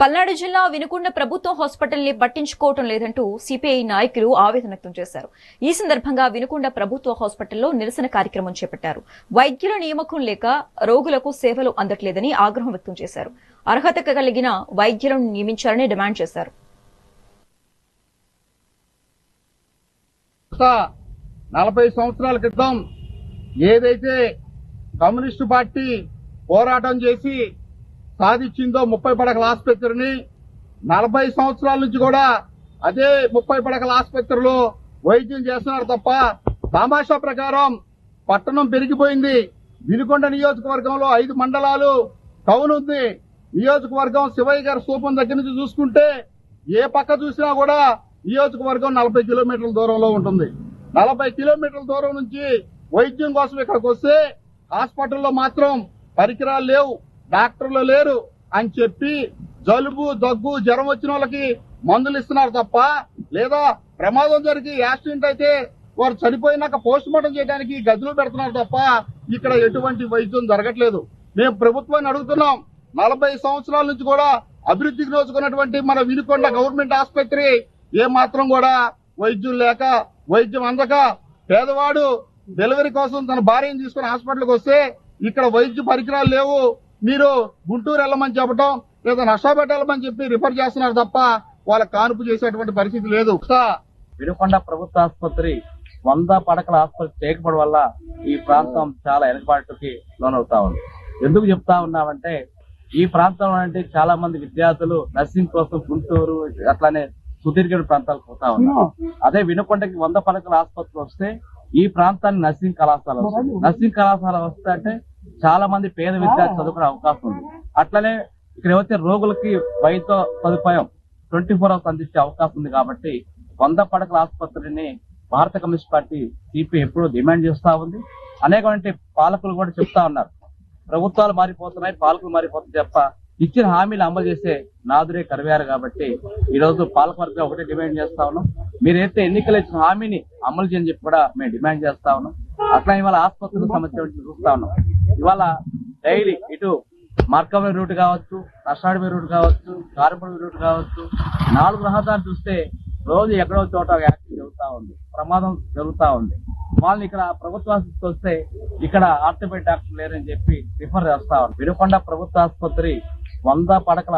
పల్నాడు జిల్లా వినుకొండ ప్రభుత్వ హాస్పిటల్ని పట్టించుకోవటం లేదంటూ సిపిఐ నాయకులు ఆవేదన వ్యక్తం చేశారు. ఈ సందర్భంగా వినుకొండ ప్రభుత్వ హాస్పిటల్లో నిరసన కార్యక్రమం చేపట్టారు. వైద్యుల నియామకం లేక రోగులకు సేవలు అందట్లేదని ఆగ్రహం వ్యక్తం చేశారు. అర్హత కలిగిన వైద్యులను నియమించాలని డిమాండ్ చేశారు. 40 సంవత్సరాల క్రితం ఏదైతే కమ్యూనిస్టు పార్టీ పోరాటం చేసి సాధించిందో 30 పడకల ఆసుపత్రిని 40 సంవత్సరాల నుంచి కూడా అదే 30 పడకల ఆసుపత్రిలో వైద్యం చేస్తున్నారు తప్ప తమాషా ప్రకారం పట్టణం పెరిగిపోయింది. వినుకొండ నియోజకవర్గంలో 5 మండలాలు టౌన్ ఉంది. నియోజకవర్గం శివయ్య గారి స్థూపం దగ్గర నుంచి చూసుకుంటే ఏ పక్క చూసినా కూడా నియోజకవర్గం 40 కిలోమీటర్ల దూరంలో ఉంటుంది. 40 కిలోమీటర్ల దూరం నుంచి వైద్యం కోసం ఇక్కడికి వస్తే హాస్పిటల్లో మాత్రం పరికరాలు లేవు, డాక్టర్లు లేరు అని చెప్పి జలుబు దగ్గు జ్వరం వచ్చిన వాళ్ళకి మందులు ఇస్తున్నారు తప్ప, లేదా ప్రమాదం జరిగి యాక్సిడెంట్ అయితే వారు చనిపోయినాక పోస్ట్ మార్టం చేయడానికి గదులు పెడుతున్నారు తప్ప ఇక్కడ ఎటువంటి వైద్యం జరగట్లేదు. మేము ప్రభుత్వాన్ని అడుగుతున్నాం, 40 సంవత్సరాల నుంచి కూడా అభివృద్ధికి నోచుకున్నటువంటి మన వినుకొండ గవర్నమెంట్ ఆసుపత్రి ఏ మాత్రం కూడా వైద్యం లేక వైద్యం అందక పేదవాడు డెలివరీ కోసం తన భార్యను తీసుకుని హాస్పిటల్కి వస్తే ఇక్కడ వైద్య పరికరాలు లేవు, మీరు గుంటూరు వెళ్ళమని చెప్పడం లేదా నర్సాపేట వెళ్ళమని చెప్పి రిఫర్ చేస్తున్నారు తప్ప వాళ్ళ కానుపు చేసేటువంటి పరిస్థితి లేదు. వినుకొండ ప్రభుత్వ ఆసుపత్రి 100 పడకల ఆసుపత్రి చేయకపోవడం వల్ల ఈ ప్రాంతం చాలా వెనుకబాటుకి లోనవుతా ఉంది. ఎందుకు చెప్తా ఉన్నామంటే ఈ ప్రాంతంలో అంటే చాలా మంది విద్యార్థులు నర్సింగ్ కోసం గుంటూరు అట్లానే సుదీర్ఘ ప్రాంతాలకు పోతా ఉన్నారు. అదే వినుకొండకి 100 పడకల ఆసుపత్రి వస్తే ఈ ప్రాంతానికి నర్సింగ్ కళాశాల వస్తుంది. నర్సింగ్ కళాశాల వస్తే అంటే చాలా మంది పేద విద్యార్థులు చదువుకునే అవకాశం ఉంది. అట్లనే ఇక్కడ ఏవైతే రోగులకి వైద్య సదుపాయం 24 అవర్స్ అందించే అవకాశం ఉంది. కాబట్టి 100 పడకల ఆసుపత్రిని భారత కమ్యూనిస్ట్ పార్టీ సిపిఐ ఎప్పుడూ డిమాండ్ చేస్తా ఉంది. అనేకమంది పాలకులు కూడా చెప్తా ఉన్నారు, ప్రభుత్వాలు మారిపోతున్నాయి, పాలకులు మారిపోతున్నాయి తప్ప ఇచ్చిన హామీలు అమలు చేసే నాదురే కరివారు. కాబట్టి ఈ రోజు పాలకవర్గం ఒకటే డిమాండ్ చేస్తా ఉన్నాం, మీరైతే ఎన్నికలు ఇచ్చిన హామీని అమలు చేయని చెప్పి కూడా మేము డిమాండ్ చేస్తా ఉన్నాం. అట్లా ఇవాళ ఆసుపత్రుల సమస్య చూస్తా ఉన్నాం. ఇవాళ డైలీ ఇటు మార్కవే రూట్ కావచ్చు, నర్సాడవే రూట్ కావచ్చు, కారంపూడి రూట్ కావచ్చు, 4 రహదారులు చూస్తే రోజు ఎక్కడో చోట యాక్సిడెంట్ జరుగుతా ఉంది, ప్రమాదం జరుగుతా ఉంది. వాళ్ళని ఇక్కడ ప్రభుత్వ ఆసుపత్రికి వస్తే ఇక్కడ ఆర్థోపెడిక్ డాక్టర్ లేరని చెప్పి రిఫర్ చేస్తా ఉంది. వినుకొండ ప్రభుత్వ ఆసుపత్రి 100 పడకల